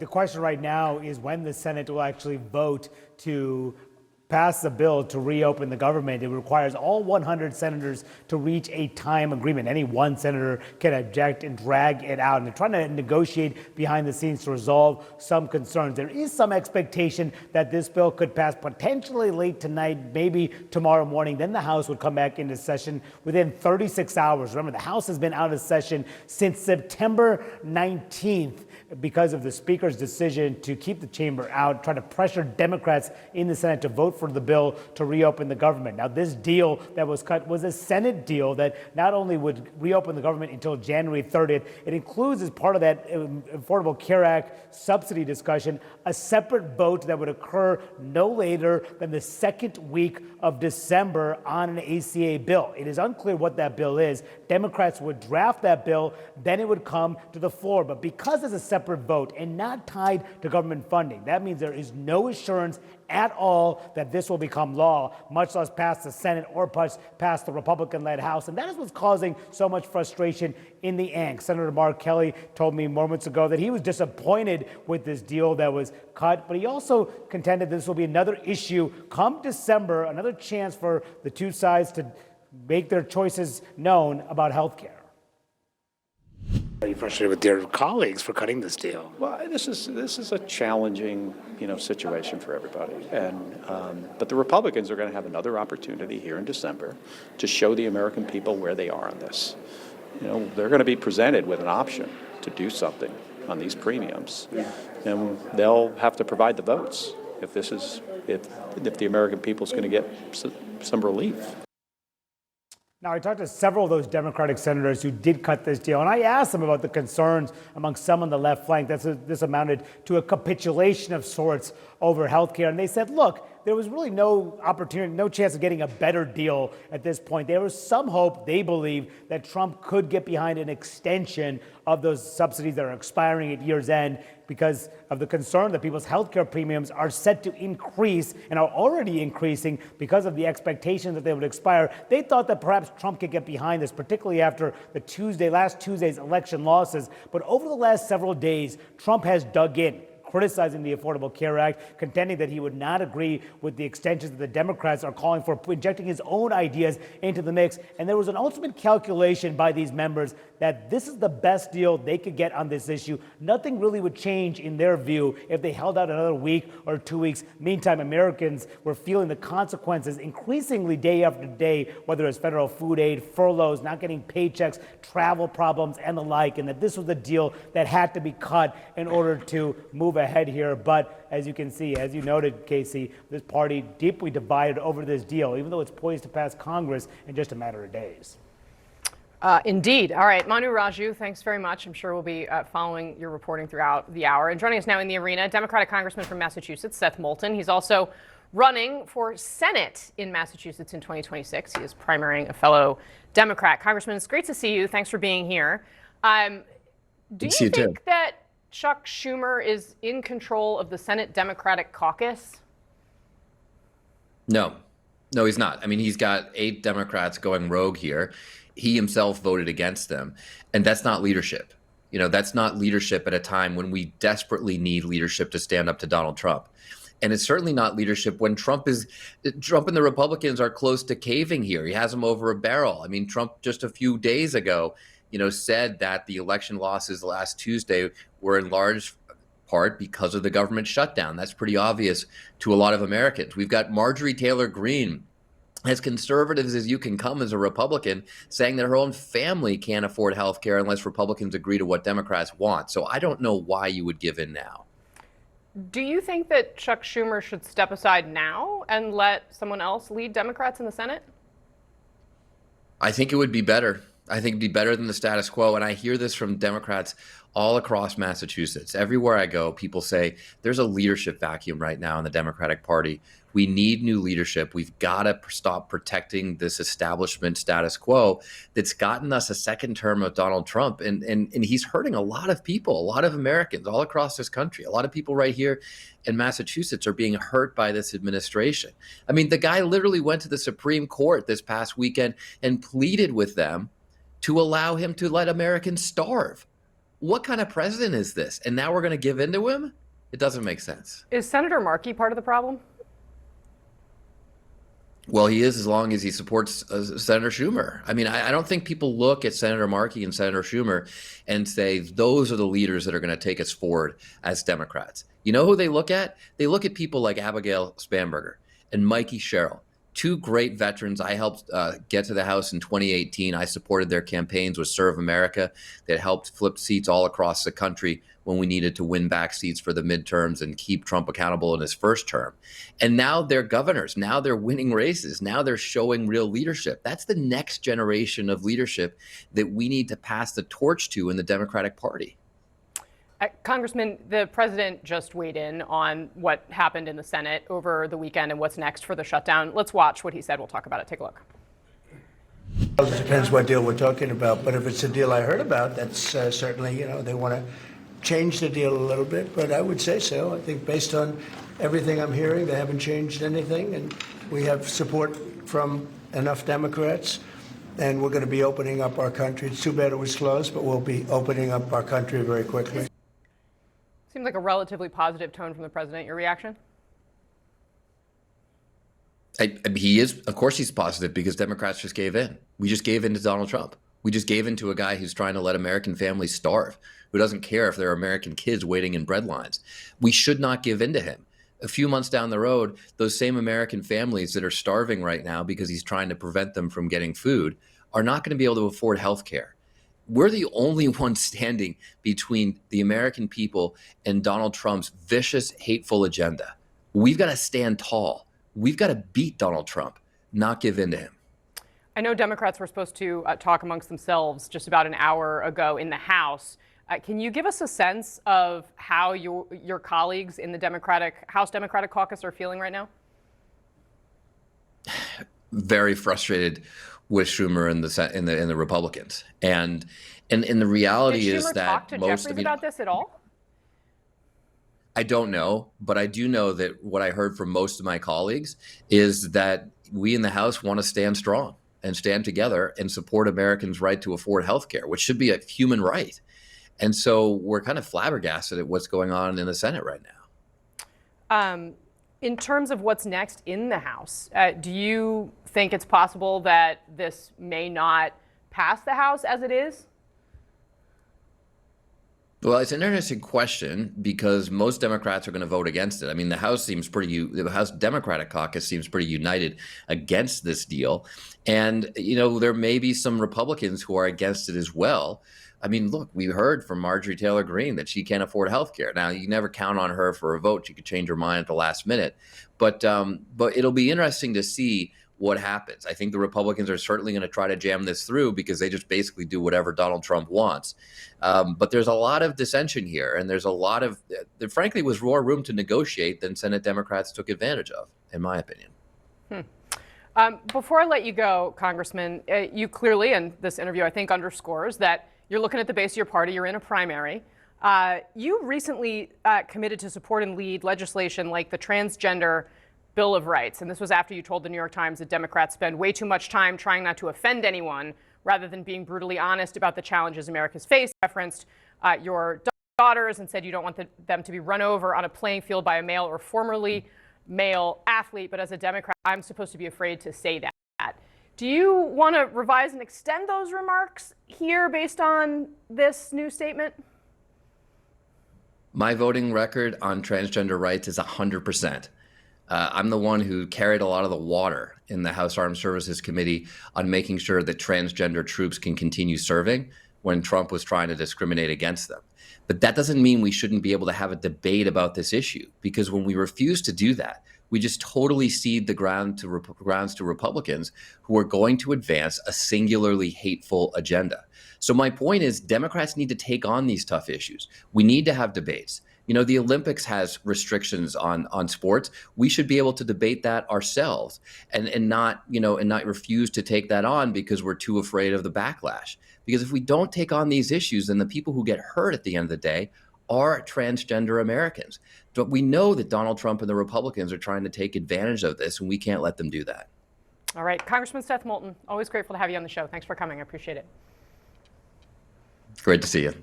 the question right now is when the Senate will actually vote to pass the bill to reopen the government. It requires all 100 senators to reach a time agreement. Any one senator can object and drag it out. And they're trying to negotiate behind the scenes to resolve some concerns. There is some expectation that this bill could pass potentially late tonight, maybe tomorrow morning. Then the House would come back into session within 36 hours. Remember, the House has been out of session since September 19th because of the Speaker's decision to keep the chamber out, trying to pressure Democrats in the Senate to vote for the bill to reopen the government. Now, this deal that was cut was a Senate deal that not only would reopen the government until January 30th, it includes, as part of that Affordable Care Act subsidy discussion, a separate vote that would occur no later than the second week of December on an ACA bill. It is unclear what that bill is. Democrats would draft that bill, then it would come to the floor. But because it's a separate vote and not tied to government funding, that means there is no assurance at all that this will become law, much less pass the Senate or pass the Republican-led House. And that is what's causing so much frustration in the angst. Senator Mark Kelly told me moments ago that he was disappointed with this deal that was cut, but he also contended this will be another issue come December, another chance for the two sides to make their choices known about health care. Are you frustrated with your colleagues for cutting this deal? Well, this is a challenging, situation for everybody, and but the Republicans are going to have another opportunity here in December to show the American people where they are on this. They're going to be presented with an option to do something on these premiums, and they'll have to provide the votes if the American people is going to get some relief. Now, I talked to several of those Democratic senators who did cut this deal, and I asked them about the concerns among some on the left flank that this amounted to a capitulation of sorts over health care. And they said, look, there was really no opportunity, no chance of getting a better deal at this point. There was some hope, they believe, that Trump could get behind an extension of those subsidies that are expiring at year's end because of the concern that people's health care premiums are set to increase and are already increasing because of the expectation that they would expire. They thought that perhaps Trump could get behind this, particularly after last Tuesday's election losses. But over the last several days, Trump has dug in, criticizing the Affordable Care Act, contending that he would not agree with the extensions that the Democrats are calling for, injecting his own ideas into the mix. And there was an ultimate calculation by these members that this is the best deal they could get on this issue. Nothing really would change in their view if they held out another week or 2 weeks. Meantime, Americans were feeling the consequences increasingly day after day, whether it's federal food aid, furloughs, not getting paychecks, travel problems, and the like, and that this was a deal that had to be cut in order to move ahead here. But as you can see, as you noted, Casey, this party deeply divided over this deal, even though it's poised to pass Congress in just a matter of days. Indeed. All right, Manu Raju, thanks very much. I'm sure we'll be following your reporting throughout the hour. And joining us now in the arena, Democratic Congressman from Massachusetts, Seth Moulton. He's also running for Senate in Massachusetts in 2026. He is primarying a fellow Democrat. Congressman, it's great to see you. Thanks for being here. Do you think that Chuck Schumer is in control of the Senate Democratic caucus? No, he's not. I mean, he's got 8 Democrats going rogue here. He himself voted against them. And that's not leadership. That's not leadership at a time when we desperately need leadership to stand up to Donald Trump. And it's certainly not leadership when Trump and the Republicans are close to caving here. He has them over a barrel. I mean, Trump just a few days ago, said that the election losses last Tuesday were in large part because of the government shutdown. That's pretty obvious to a lot of Americans. We've got Marjorie Taylor Greene, as conservative as you can come as a Republican, saying that her own family can't afford health care unless Republicans agree to what Democrats want. So I don't know why you would give in now. Do you think that Chuck Schumer should step aside now and let someone else lead Democrats in the Senate? I think it would be better. I think it'd be better than the status quo. And I hear this from Democrats all across Massachusetts. Everywhere I go, people say there's a leadership vacuum right now in the Democratic Party. We need new leadership. We've got to stop protecting this establishment status quo that's gotten us a second term of Donald Trump. And he's hurting a lot of people, a lot of Americans all across this country. A lot of people right here in Massachusetts are being hurt by this administration. I mean, the guy literally went to the Supreme Court this past weekend and pleaded with them to allow him to let Americans starve. What kind of president is this? And now we're going to give in to him? It doesn't make sense. Is Senator Markey part of the problem? Well, he is, as long as he supports Senator Schumer. I mean, I don't think people look at Senator Markey and Senator Schumer and say, those are the leaders that are going to take us forward as Democrats. You know who they look at? They look at people like Abigail Spanberger and Mikey Sherrill, two great veterans. I helped get to the House in 2018. I supported their campaigns with Serve America that helped flip seats all across the country when we needed to win back seats for the midterms and keep Trump accountable in his first term. And now they're governors. Now they're winning races. Now they're showing real leadership. That's the next generation of leadership that we need to pass the torch to in the Democratic Party. Congressman, the president just weighed in on what happened in the Senate over the weekend and what's next for the shutdown. Let's watch what he said. We'll talk about it. Take a look. Well, it depends what deal we're talking about. But if it's a deal I heard about, that's certainly, they want to change the deal a little bit. But I would say so. I think based on everything I'm hearing, they haven't changed anything. And we have support from enough Democrats. And we're going to be opening up our country. It's too bad it was closed, but we'll be opening up our country very quickly. Seems like a relatively positive tone from the president. Your reaction? He is, of course, he's positive because Democrats just gave in. We just gave in to Donald Trump. We just gave in to a guy who's trying to let American families starve, who doesn't care if there are American kids waiting in bread lines. We should not give in to him. A few months down the road, those same American families that are starving right now because he's trying to prevent them from getting food are not going to be able to afford health care. We're the only ones standing between the American people and Donald Trump's vicious, hateful agenda. We've got to stand tall. We've got to beat Donald Trump, not give in to him. I know Democrats were supposed to talk amongst themselves just about an hour ago in the House. Can you give us a sense of how your colleagues in the House Democratic Caucus are feeling right now? Very frustrated with Schumer and the Republicans, and the reality Did is Schumer that talk to Jeffries about this at all? I don't know, but I do know that what I heard from most of my colleagues is that we in the House want to stand strong and stand together and support Americans' right to afford health care, which should be a human right. And so we're kind of flabbergasted at what's going on in the Senate right now. In terms of what's next in the House, do you think it's possible that this may not pass the House as it is? Well, it's an interesting question because most Democrats are going to vote against it. I mean, the House Democratic Caucus seems pretty united against this deal. And, there may be some Republicans who are against it as well. I mean, look, we heard from Marjorie Taylor Greene that she can't afford health care. Now, you never count on her for a vote. She could change her mind at the last minute. But it'll be interesting to see what happens. I think the Republicans are certainly going to try to jam this through because they just basically do whatever Donald Trump wants. But there's a lot of dissension here, and there's a lot of, there frankly was more room to negotiate than Senate Democrats took advantage of, in my opinion. Before I let you go, Congressman, you clearly, and this interview I think underscores that you're looking at the base of your party, you're in a primary. You recently committed to support and lead legislation like the Transgender Bill of Rights. And this was after you told the New York Times that Democrats spend way too much time trying not to offend anyone rather than being brutally honest about the challenges America's faced. You referenced your daughters and said you don't want them to be run over on a playing field by a male or formerly male athlete. But as a Democrat, I'm supposed to be afraid to say that. Do you want to revise and extend those remarks here based on this new statement? My voting record on transgender rights is 100%. I'm the one who carried a lot of the water in the House Armed Services Committee on making sure that transgender troops can continue serving when Trump was trying to discriminate against them. But that doesn't mean we shouldn't be able to have a debate about this issue, because when we refuse to do that, we just totally cede the grounds to Republicans who are going to advance a singularly hateful agenda. So my point is, Democrats need to take on these tough issues. We need to have debates. The Olympics has restrictions on sports. We should be able to debate that ourselves and not refuse to take that on because we're too afraid of the backlash. Because if we don't take on these issues, then the people who get hurt at the end of the day are transgender Americans. But we know that Donald Trump and the Republicans are trying to take advantage of this, and we can't let them do that. All right. Congressman Seth Moulton, always grateful to have you on the show. Thanks for coming. I appreciate it. Great to see you.